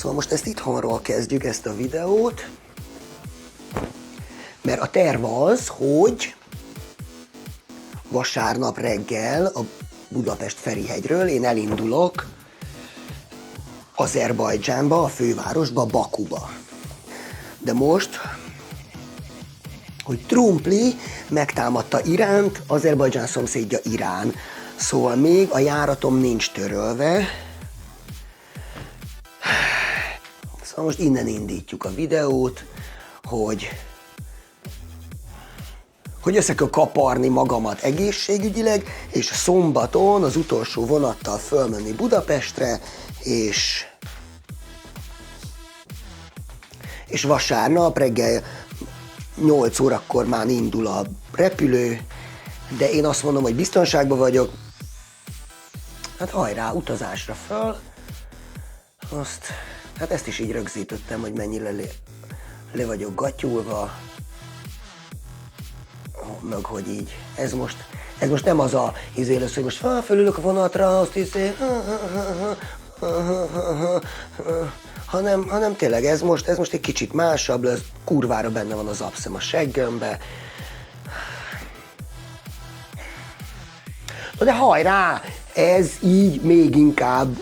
Szóval most ezt itthonról kezdjük, ezt a videót, mert a terv az, hogy vasárnap reggel a Budapest-Ferihegyről én elindulok Azerbajdzsánba, a fővárosba, Bakuba. De most, hogy Trumpli megtámadta Iránt, Azerbajdzsán szomszédja Irán. Szóval még a járatom nincs törölve. Szóval most innen indítjuk a videót, hogy össze kell kaparni magamat egészségügyileg, és szombaton az utolsó vonattal fölmenni Budapestre, és vasárnap reggel 8 órakor már indul a repülő, de én azt mondom, hogy biztonságban vagyok. Hát hajrá, utazásra föl. Hát ezt is így rögzítettem, hogy mennyire le vagyok gatyulva. Meg hogy így, ez most nem az a izélősz, hogy most fölülök a vonatra, azt hiszem, hanem tényleg ez most egy kicsit másabb lesz, kurvára benne van az abszem a seggembe. De hajrá, ez így még inkább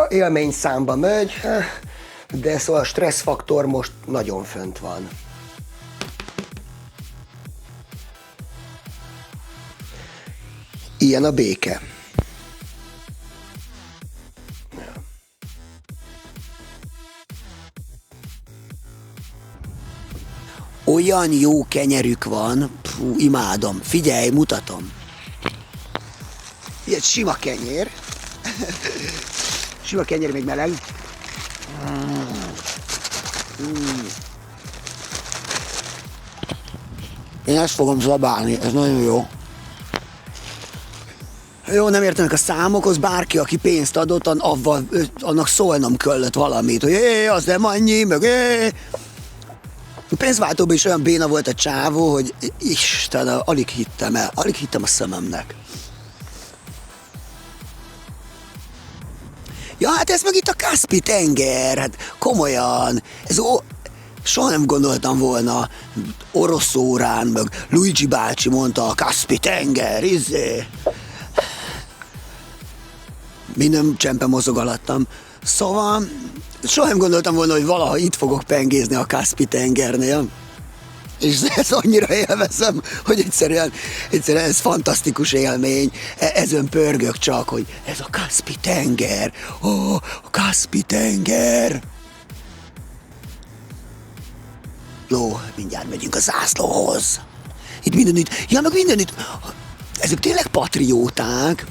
élményszámba megy, de szóval a stresszfaktor most nagyon fönt van. Ilyen a béke. Olyan jó kenyerük van, imádom. Figyelj, mutatom. Ilyen sima kenyér. Sima kenyér, még meleg. Én ezt fogom zabálni, ez nagyon jó. Jó, nem értenek a számokhoz, bárki, aki pénzt adott, annak szólnom kellett valamit, hogy az nem annyi, meg A pénzváltóban is olyan béna volt a csávó, hogy Istenem, alig hittem a szememnek. Ja, hát ez meg itt a Kaszpi-tenger, hát komolyan, soha nem gondoltam volna orosz órán, meg Luigi bácsi mondta a Kaszpi-tenger, Minden csempe mozog alattam. Szóval soha nem gondoltam volna, hogy valaha itt fogok pengézni a Kaszpi-tengernél. És ezt annyira élvezem, hogy egyszerűen ez fantasztikus élmény. Ezen pörgök csak, hogy ez a Kaszpi-tenger. A Kaszpi-tenger. Jó, mindjárt megyünk a zászlóhoz. Itt mindenütt. Ezek tényleg patrióták.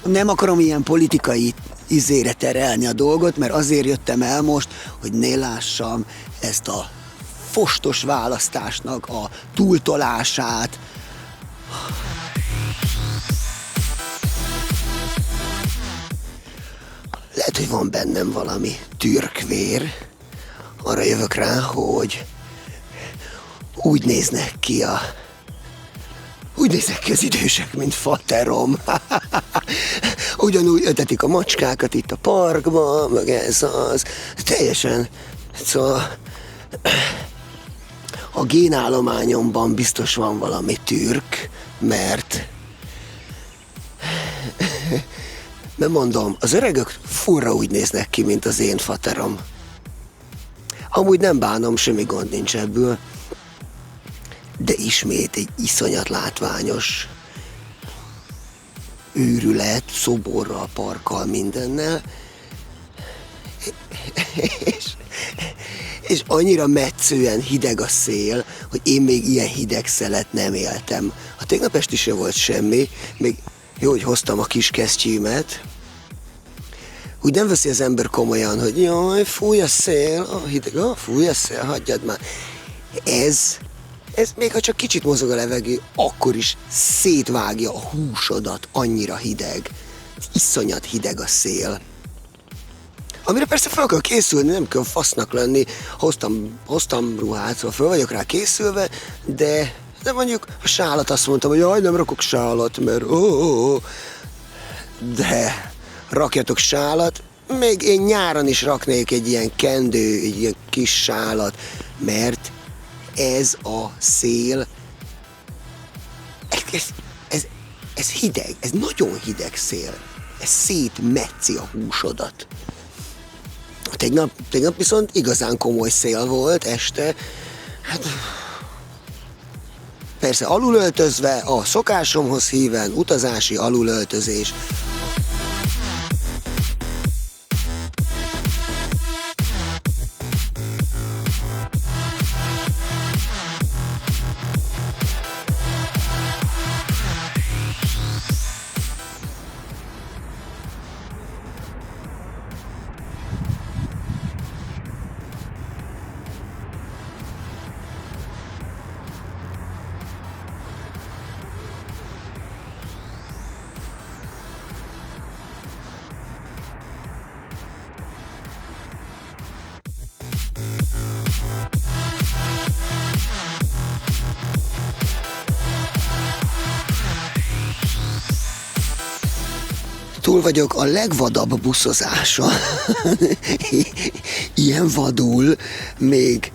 Nem akarom ilyen politikai izére terelni a dolgot, mert azért jöttem el most, hogy ne lássam ezt a fostos választásnak a túltolását. Lehet, hogy van bennem valami türkvér. Arra jövök rá, hogy úgy néznek ki az idősek, mint faterom. Ugyanúgy ötetik a macskákat itt a parkban, meg ez az. Teljesen. Szóval a génállományomban biztos van valami türk, mert mondom, az öregök furra úgy néznek ki, mint az én faterom. Amúgy nem bánom, semmi gond nincs ebből. De ismét egy iszonyat látványos őrület, szoborral, parkkal, mindennel. És annyira metszően hideg a szél, hogy én még ilyen hideg szelet nem éltem. A tegnap esti se volt semmi, még jó, hogy hoztam a kis kesztyűmet. Úgy nem veszi az ember komolyan, hogy jaj, fúj a szél, hideg, fúj a szél, hagyjad már. Ez még ha csak kicsit mozog a levegő, akkor is szétvágja a húsodat, annyira hideg. Iszonyat hideg a szél. Amire persze fel kell készülni, nem kell fasznak lenni. Hoztam ruhát, szóval fel vagyok rá készülve, de mondjuk a sálat azt mondtam, hogy jaj, nem rakok sálat, mert de rakjatok sálat, Még én nyáron is raknék egy ilyen kendő, egy ilyen kis sálat, mert ez a szél, ez, ez, ez hideg, ez nagyon hideg szél. Ez szétmetszi a húsodat. Tegnap viszont igazán komoly szél volt este. Hát, persze alulöltözve, a szokásomhoz híven, utazási alulöltözés. Túl vagyok a legvadabb buszozáson. Ilyen vadul még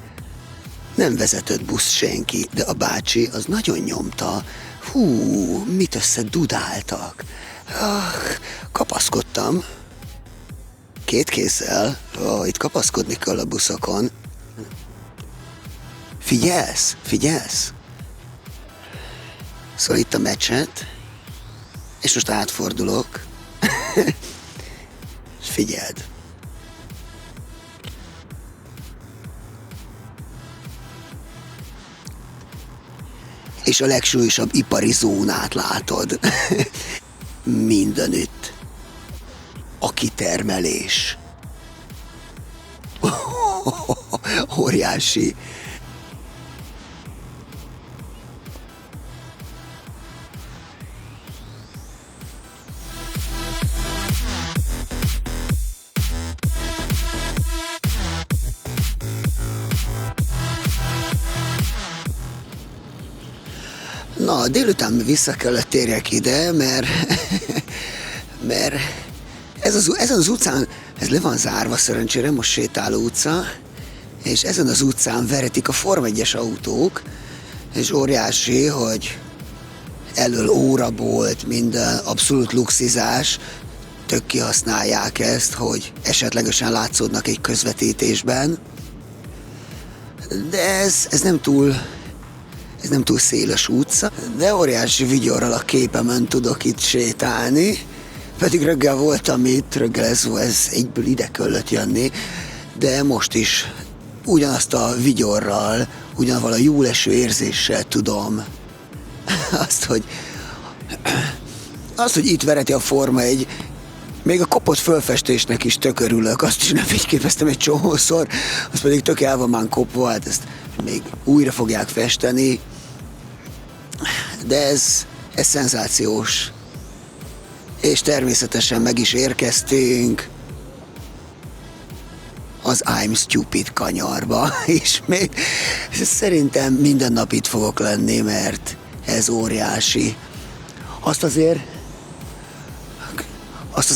nem vezetett busz senki, de a bácsi az nagyon nyomta. Hú, mit összedudáltak. Kapaszkodtam. 2 kézzel. Itt kapaszkodni kell a buszokon. Figyelsz? Figyelsz? Szóval itt a mecset, és most átfordulok. Figyeld. És a legsúlyosabb ipari zónát látod. Mindenütt. A kitermelés. Óriási. Na, délután vissza kellett térjek ide, mert ezen az utcán, ez le van zárva szerencsére, most sétáló utca, és ezen az utcán veretik a Forma 1-es autók, és óriási, hogy elől órabolt, minden abszolút luxizás, tök kihasználják ezt, hogy esetlegesen látszódnak egy közvetítésben, de ez nem túl széles utca, de óriási vigyorral a képemen tudok itt sétálni, pedig reggel voltam itt, reggel ez egyből ide kellett jönni, de most is ugyanazt a vigyorral, ugyanavval a jóleső érzéssel tudom azt, hogy itt vereti a Forma 1, még a kopott fölfestésnek is tök örülök, azt is nem fényképeztem egy csomószor, az pedig tök el van már kopva, hát ezt még újra fogják festeni, de ez szenzációs. És természetesen meg is érkeztünk az I'm Stupid kanyarba, és még szerintem minden nap itt fogok lenni, mert ez óriási. Azt azért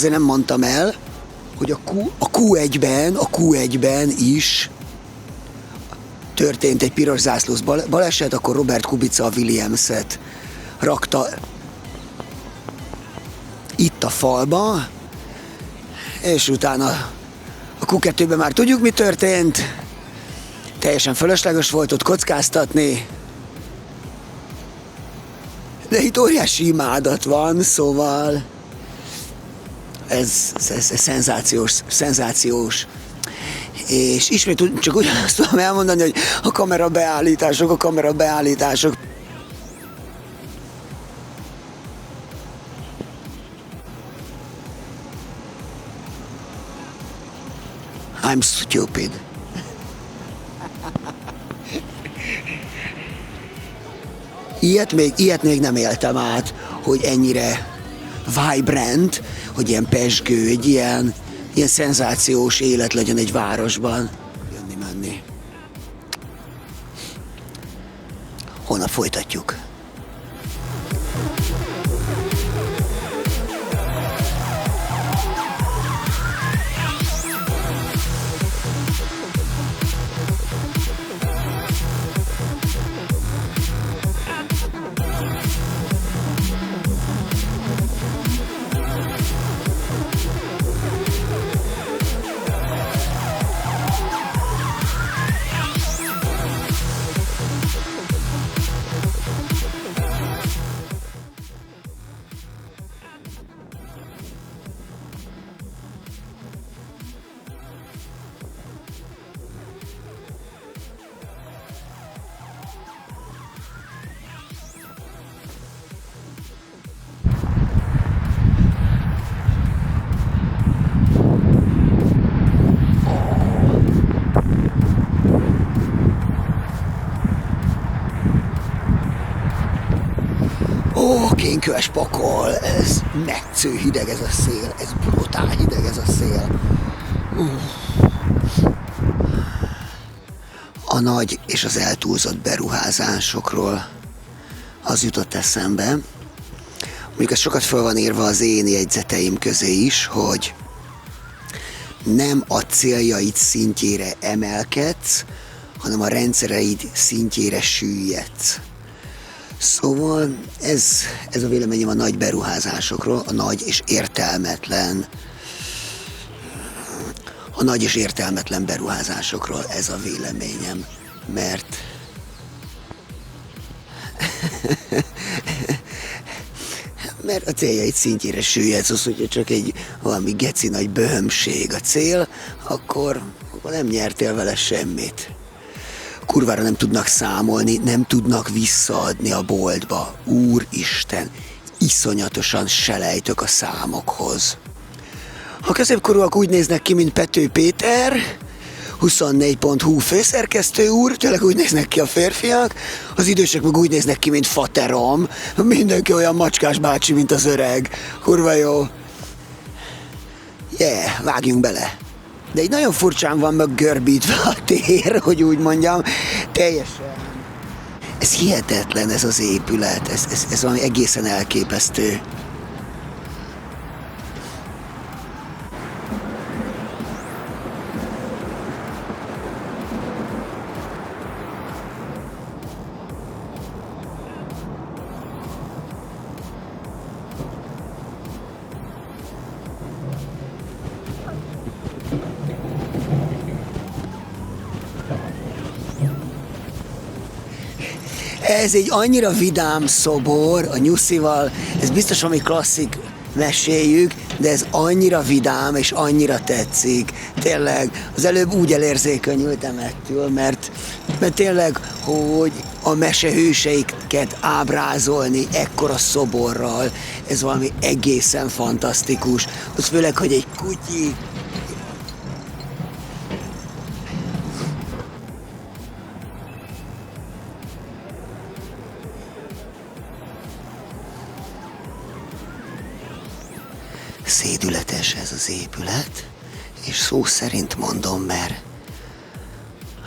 nem mondtam el, hogy a Q1-ben is történt egy piros zászlós baleset, akkor Robert Kubica a Williams-et rakta itt a falba, és utána a Q2-ben már tudjuk, mi történt. Teljesen fölösleges volt ott kockáztatni. De itt óriási imádat van, szóval ez szenzációs. És ismét csak ugyanazt tudom elmondani, hogy a kamerabeállítások. I'm stupid. Ilyet még nem éltem át, hogy ennyire vibrant, hogy ilyen pezsgő, egy ilyen szenzációs élet legyen egy városban. Jönni-menni. Holnap folytatjuk. köves pokol, ez metsző hideg ez a szél, ez brutál hideg ez a szél. A nagy és az eltúlzott beruházásokról az jutott eszembe, mondjuk ez sokat fel van írva az én jegyzeteim közé is, hogy nem a céljaid szintjére emelkedsz, hanem a rendszereid szintjére süllyedsz. Szóval ez a véleményem a nagy beruházásokról, a nagy és értelmetlen beruházásokról, ez a véleményem, mert a céljaid szintjére süllyedsz, az, hogyha csak egy valami geci nagy böhömség a cél, akkor nem nyertél vele semmit. Kurvára nem tudnak számolni, nem tudnak visszaadni a boltba. Úristen, iszonyatosan selejtök a számokhoz. A középkorúak úgy néznek ki, mint Pető Péter, 24.hu főszerkesztő úr, tényleg úgy néznek ki a férfiak, az idősek meg úgy néznek ki, mint faterom, mindenki olyan macskás bácsi, mint az öreg. Kurva jó. Vágjunk bele. De így nagyon furcsán van meg görbítve a tér, hogy úgy mondjam, teljesen. Ez hihetetlen ez az épület, ez valami egészen elképesztő. Ez egy annyira vidám szobor a nyuszival, ez biztos valami klasszik meséljük, de ez annyira vidám és annyira tetszik. Tényleg, az előbb úgy elérzékenyültem ettől, mert tényleg, hogy a mesehőseiket ábrázolni ekkora szoborral, ez valami egészen fantasztikus. Az főleg, hogy egy kutyi, szédületes ez az épület, és szó szerint mondom, mert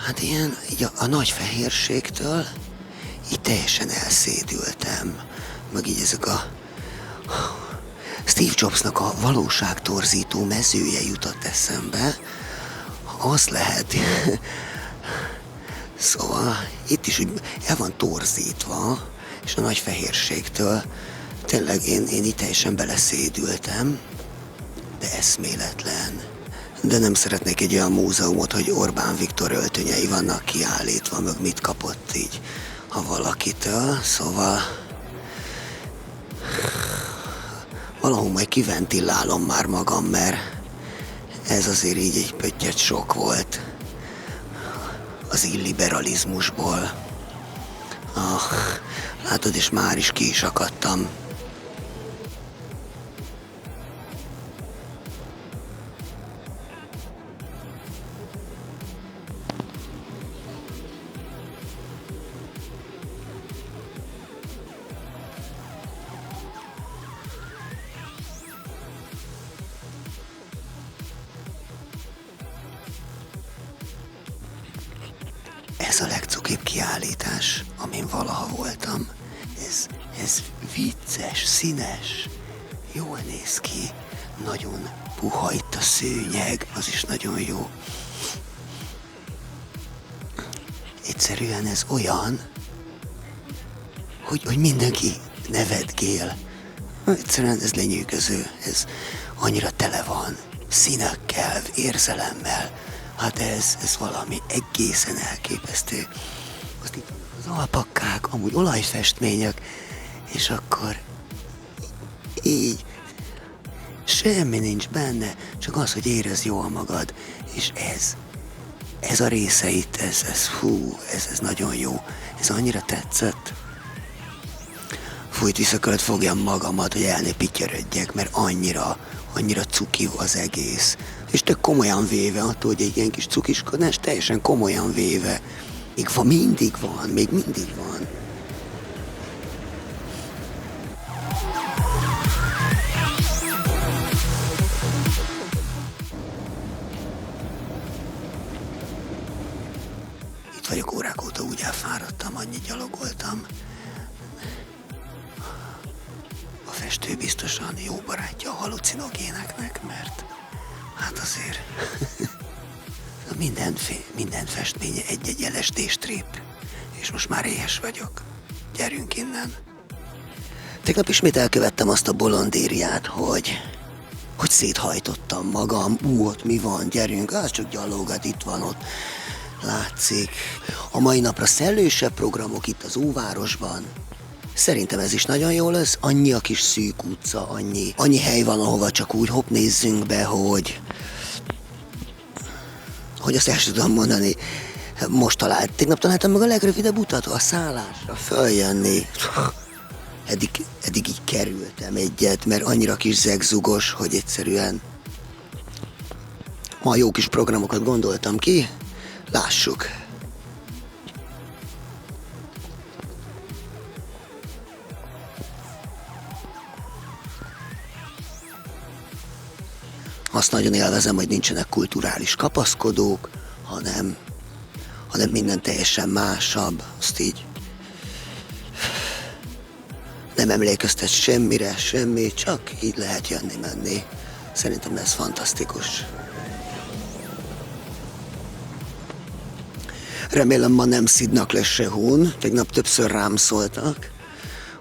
hát ilyen így a nagy fehérségtől így teljesen elszédültem. Meg így ezek a Steve Jobsnak a valóságtorzító mezője jutott eszembe. Az lehet. Szóval itt is úgy el van torzítva, és a nagy fehérségtől tényleg én így teljesen beleszédültem, de eszméletlen. De nem szeretnék egy olyan múzeumot, hogy Orbán Viktor öltönyei vannak kiállítva, meg mit kapott így ha valakitől, szóval valahol majd kiventillálom már magam, mert ez azért így egy pöttyet sok volt az illiberalizmusból. Látod, és már is ki is akadtam. Ez a legcukibb kiállítás, amin valaha voltam. Ez vicces, színes, jól néz ki, nagyon puha itt a szőnyeg, az is nagyon jó. Egyszerűen ez olyan, hogy mindenki nevetgél. Egyszerűen ez lenyűgöző, ez annyira tele van, színekkel, érzelemmel. Hát ez valami egészen elképesztő. Azt itt az alpakkák, amúgy olajfestmények, és akkor így semmi nincs benne, csak az, hogy érezd jól magad. És ez a része itt, ez nagyon jó. Ez annyira tetszett. Fújt vissza kellett fogjam magamat, hogy el ne pittyerődjek, mert annyira cuki az egész. És tök komolyan véve, attól, hogy egy ilyen kis cukiskodás, teljesen komolyan véve. Még mindig van. vagyok órák óta, úgy elfáradtam, annyit gyalogoltam. A festő biztosan jó barátja a halucinogéneknek, mert hát azért minden festménye egy-egy LSD strip, és most már éhes vagyok. Gyerünk innen. Tegnap ismét elkövettem azt a bolondériát, hogy széthajtottam magam. Ott mi van, gyerünk, az csak gyalogat, itt van, ott látszik. A mai napra szellősebb programok itt az Óvárosban. Szerintem ez is nagyon jó lesz, annyi a kis szűk utca, annyi hely van, ahova csak úgy hopp nézzünk be, hogy azt el sem tudom mondani. Tegnap találtam meg a legrövidebb utat a szállásra, följönni. Eddig így kerültem egyet, mert annyira kis zegzugos, hogy egyszerűen ma jó kis programokat gondoltam ki. Lássuk. Azt nagyon élvezem, hogy nincsenek kulturális kapaszkodók, hanem minden teljesen másabb. Azt így nem emlékeztet semmire, semmi, csak így lehet jönni-menni. Szerintem ez fantasztikus. Remélem ma nem szidnak le sehol. Tegnap többször rám szóltak,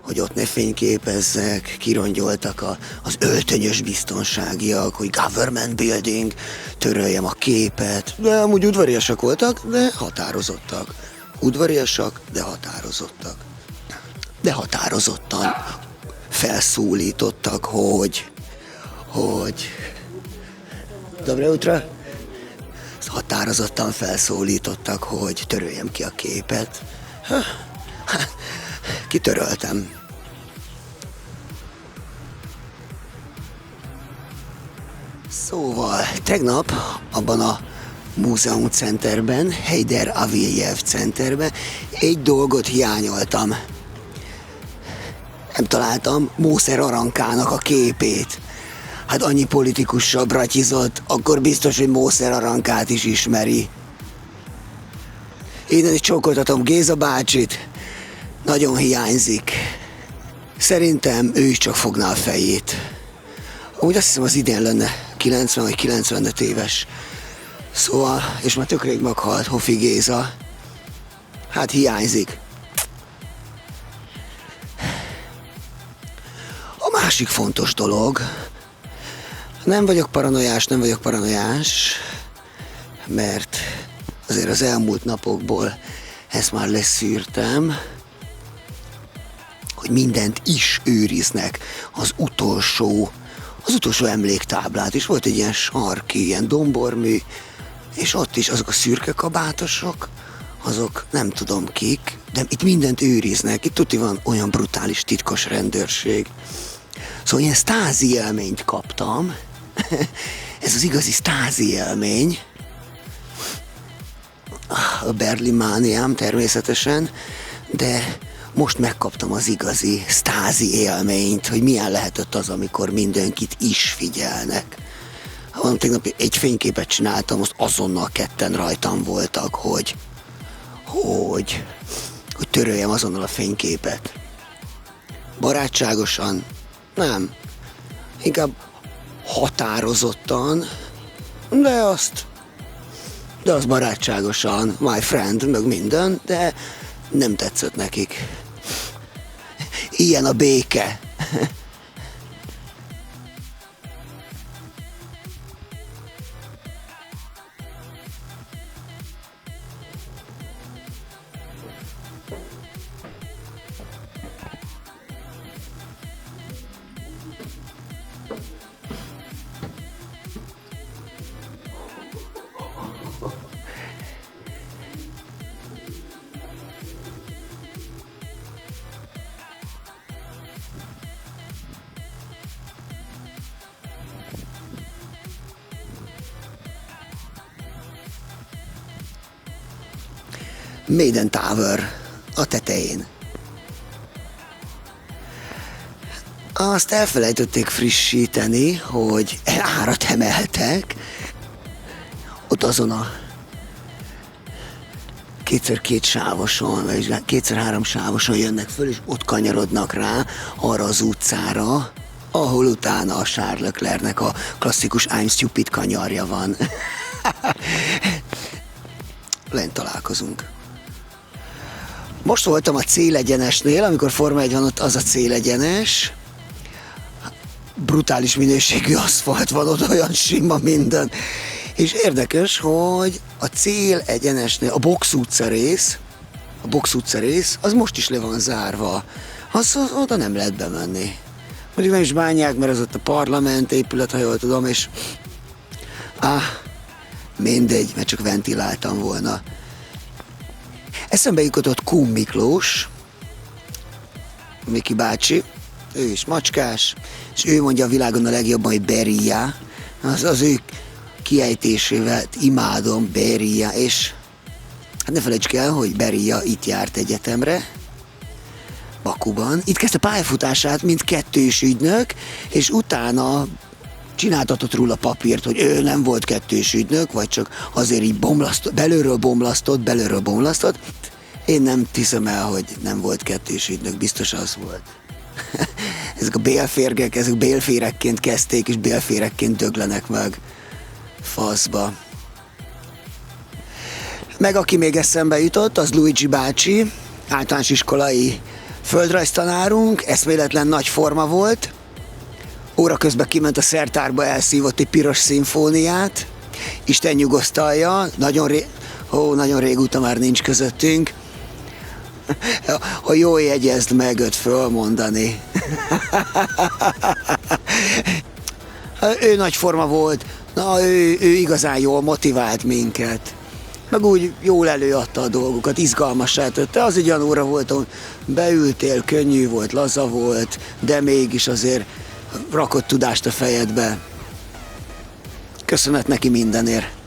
hogy ott ne fényképezzek, kirongyoltak az öltönyös biztonságiak, hogy government building, töröljem a képet. De amúgy udvariasak voltak, de határozottak. Udvariasak, de határozottak. De határozottan felszólítottak, hogy Dobre utra! Határozottan felszólítottak, hogy töröljem ki a képet. Kitöröltem. Szóval tegnap abban a Múzeum Centerben, Heider Avijev Centerben egy dolgot hiányoltam. Nem találtam Mószer Arankának a képét. Hát annyi politikussal bratyizott, akkor biztos, hogy Mószer Arankát is ismeri. Innen is csókoltatom Géza bácsit. Nagyon hiányzik. Szerintem ő is csak fogná a fejét. Úgy azt hiszem, az idén lenne 90 vagy 95 éves. Szóval, és már tök rég meghalt Hofi Géza. Hát hiányzik. A másik fontos dolog, nem vagyok paranoiás, mert azért az elmúlt napokból ezt már leszűrtem, hogy mindent is őriznek, az utolsó emléktáblát is. Volt egy ilyen sarki, ilyen dombormű, és ott is azok a szürke kabátosok, azok nem tudom kik, de itt mindent őriznek, itt tuti van olyan brutális titkos rendőrség. Szóval ilyen Stasi élményt kaptam, ez az igazi Stasi élmény, a Berlimániám természetesen, de most megkaptam az igazi Stasi élményt, hogy milyen lehetett az, amikor mindenkit is figyelnek. Tegnap egy fényképet csináltam, azt azonnal ketten rajtam voltak, hogy töröljem azonnal a fényképet. Barátságosan? Nem. Inkább határozottan, de az barátságosan, my friend, meg minden, de nem tetszett nekik. Ilyen a béke. Maiden Tower a tetején. Azt elfelejtették frissíteni, hogy árat emeltek. Ott azon a kétszer két sávoson, vagy kétszer három sávoson jönnek föl, és ott kanyarodnak rá arra az utcára, ahol utána a Charles Leclercnek a klasszikus I'm stupid kanyarja van. Lent találkozunk. Most voltam a célegyenesnél, amikor Forma 1 van, ott az a célegyenes. Brutális minőségű aszfalt van, ott olyan sima minden. És érdekes, hogy a célegyenesnél, a Box utca rész, az most is le van zárva. Oda nem lehet bemenni. Mondjuk nem is bánják, mert az ott a parlament épület, ha jól tudom, és mindegy, mert csak ventiláltam volna. Eszembe jutott Kun Miklós, Miki bácsi, ő is macskás, és ő mondja a világon a legjobban, hogy Beria, az ő kiejtésével imádom, Beria, és hát ne felejtsd el, hogy Beria itt járt egyetemre, Bakuban. Itt kezdte pályafutását, mint kettős ügynök, és utána csináltatott róla papírt, hogy ő nem volt kettős ügynök, vagy csak azért így belülről bomlasztott. Én nem hiszem el, hogy nem volt kettős ügynök, biztos az volt. Ezek a bélférgek, ezek bélférekként kezdték, és bélférekként döglenek meg faszba. Meg aki még eszembe jutott, az Luigi bácsi, általános iskolai földrajztanárunk, eszméletlen nagy forma volt. Óra közben kiment a szertárba, elszívott egy piros szimfóniát. Isten nyugosztalja, nagyon régóta már nincs közöttünk. Ha jól jegyezd meg őt fölmondani. Ő nagy forma volt, ő igazán jól motivált minket. Meg úgy jól előadta a dolgokat, izgalmassá tette. Az egy olyan óra volt, ahol beültél, könnyű volt, laza volt, de mégis azért rakott tudást a fejedbe. Köszönet neki mindenért.